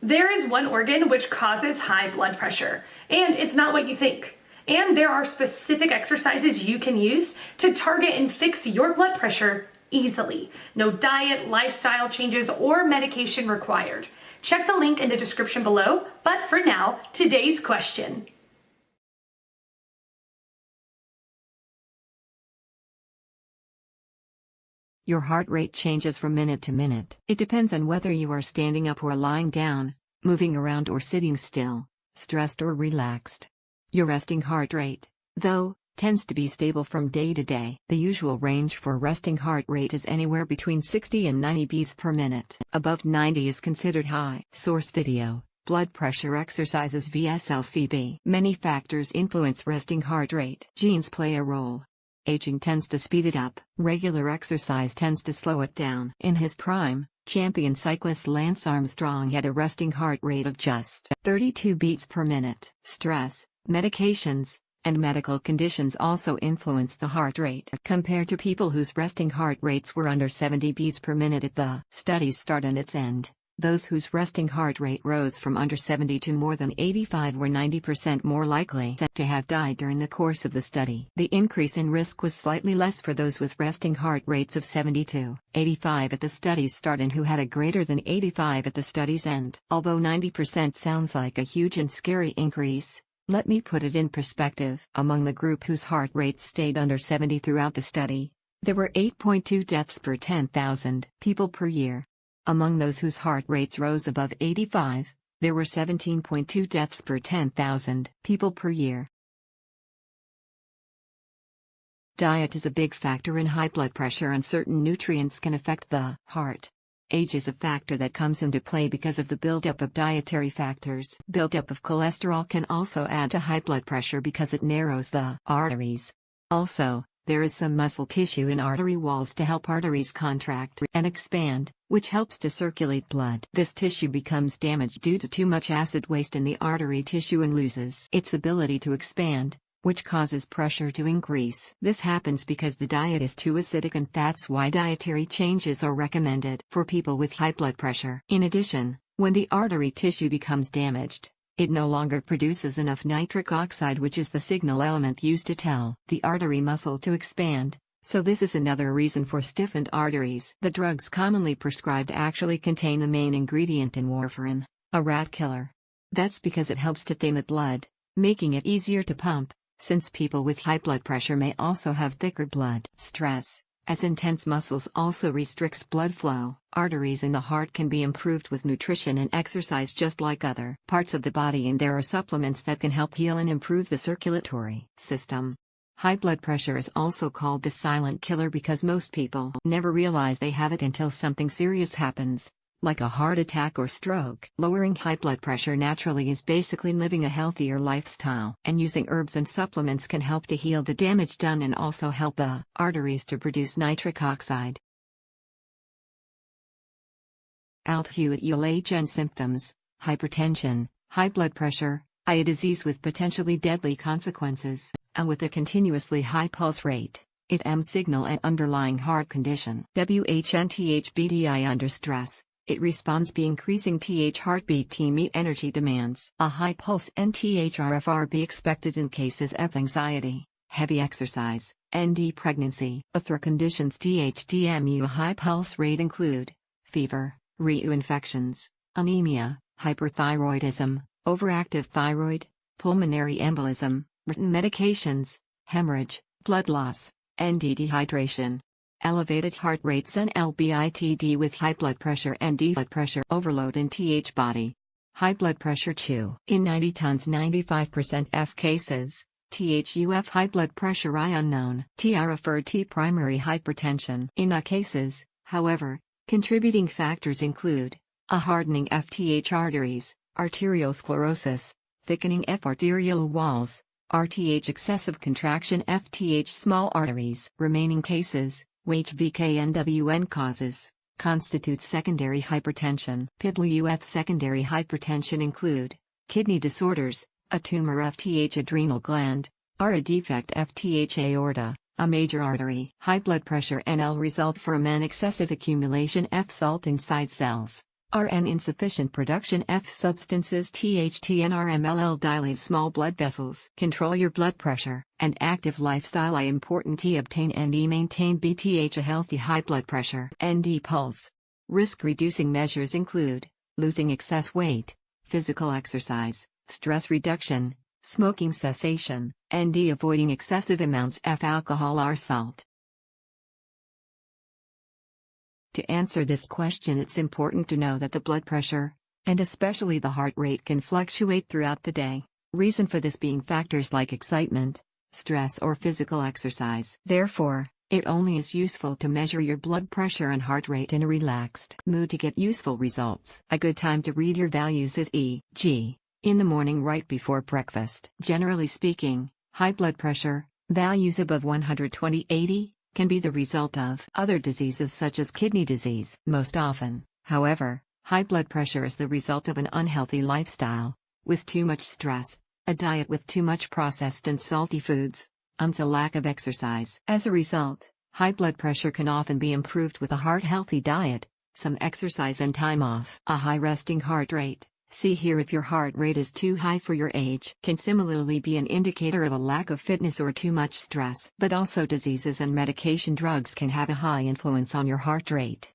There is one organ which causes high blood pressure, and it's not what you think. And there are specific exercises you can use to target and fix your blood pressure easily. No diet, lifestyle changes, or medication required. Check the link in the description below, but for now, today's question. Your heart rate changes from minute to minute. It depends on whether you are standing up or lying down, moving around or sitting still, stressed or relaxed. Your resting heart rate, though, tends to be stable from day to day. The usual range for resting heart rate is anywhere between 60 and 90 beats per minute. Above 90 is considered high. Source video, Blood Pressure Exercises VSL. Many factors influence resting heart rate. Genes play a role. Aging tends to speed it up. Regular exercise tends to slow it down. In his prime, champion cyclist Lance Armstrong had a resting heart rate of just 32 beats per minute. Stress, medications, and medical conditions also influence the heart rate. Compared to people whose resting heart rates were under 70 beats per minute at the study's start and its end, those whose resting heart rate rose from under 70 to more than 85 were 90% more likely to have died during the course of the study. The increase in risk was slightly less for those with resting heart rates of 70 to 85 at the study's start and who had a greater than 85 at the study's end. Although 90% sounds like a huge and scary increase, let me put it in perspective. Among the group whose heart rates stayed under 70 throughout the study, there were 8.2 deaths per 10,000 people per year. Among those whose heart rates rose above 85, there were 17.2 deaths per 10,000 people per year. Diet is a big factor in high blood pressure, and certain nutrients can affect the heart. Age is a factor that comes into play because of the buildup of dietary factors. Buildup of cholesterol can also add to high blood pressure because it narrows the arteries. Also, there is some muscle tissue in artery walls to help arteries contract and expand, which helps to circulate blood. This tissue becomes damaged due to too much acid waste in the artery tissue and loses its ability to expand, which causes pressure to increase. This happens because the diet is too acidic, and that's why dietary changes are recommended for people with high blood pressure. In addition, when the artery tissue becomes damaged, it no longer produces enough nitric oxide, which is the signal element used to tell the artery muscle to expand, so this is another reason for stiffened arteries. The drugs commonly prescribed actually contain the main ingredient in warfarin, a rat killer. That's because it helps to thin the blood, making it easier to pump, since people with high blood pressure may also have thicker blood. Stress, as intense muscles, also restricts blood flow. Arteries in the heart can be improved with nutrition and exercise just like other parts of the body, and there are supplements that can help heal and improve the circulatory system. High blood pressure is also called the silent killer because most people never realize they have it until something serious happens, like a heart attack or stroke. Lowering high blood pressure naturally is basically living a healthier lifestyle, and using herbs and supplements can help to heal the damage done and also help the arteries to produce nitric oxide. Outhuation symptoms: hypertension, high blood pressure, eye disease with potentially deadly consequences, and with a continuously high pulse rate. It signal an underlying heart condition. WHNTHBDI under stress. It responds by increasing TH heartbeat to meet energy demands. A high pulse NTHRFR be expected in cases of anxiety, heavy exercise, ND pregnancy. Other conditions THDMU high pulse rate include fever, REU infections, anemia, hyperthyroidism, overactive thyroid, pulmonary embolism, written medications, hemorrhage, blood loss, ND dehydration. Elevated heart rates and LBITD with high blood pressure and blood pressure overload in TH body. High blood pressure chew. In 90 tons 95% F cases, THUF high blood pressure I unknown. TR referred to primary hypertension. In A cases, however, contributing factors include a hardening FTH arteries, arteriosclerosis, thickening F arterial walls, RTH excessive contraction FTH small arteries. Remaining cases, which VKNWN causes, constitute secondary hypertension. PIDL-UF secondary hypertension include kidney disorders, a tumor FTH adrenal gland, or a defect FTH aorta, a major artery. High blood pressure NL result from an excessive accumulation F salt inside cells, RN insufficient production F substances THT and RMLL dilate small blood vessels. Control your blood pressure, and active lifestyle I important T obtain ND maintain BTH a healthy high blood pressure. ND pulse. Risk reducing measures include losing excess weight, physical exercise, stress reduction, smoking cessation, ND avoiding excessive amounts of alcohol or salt. To answer this question, it's important to know that the blood pressure, and especially the heart rate, can fluctuate throughout the day. Reason for this being factors like excitement, stress or physical exercise. Therefore, it only is useful to measure your blood pressure and heart rate in a relaxed mood to get useful results. A good time to read your values is e.g. in the morning right before breakfast. Generally speaking, high blood pressure, values above 120/80, can be the result of other diseases such as kidney disease. Most often, however, high blood pressure is the result of an unhealthy lifestyle, with too much stress, a diet with too much processed and salty foods, and a lack of exercise. As a result, high blood pressure can often be improved with a heart-healthy diet, some exercise and time off. A high resting heart rate, see here if your heart rate is too high for your age, can similarly be an indicator of a lack of fitness or too much stress. But also diseases and medication drugs can have a high influence on your heart rate.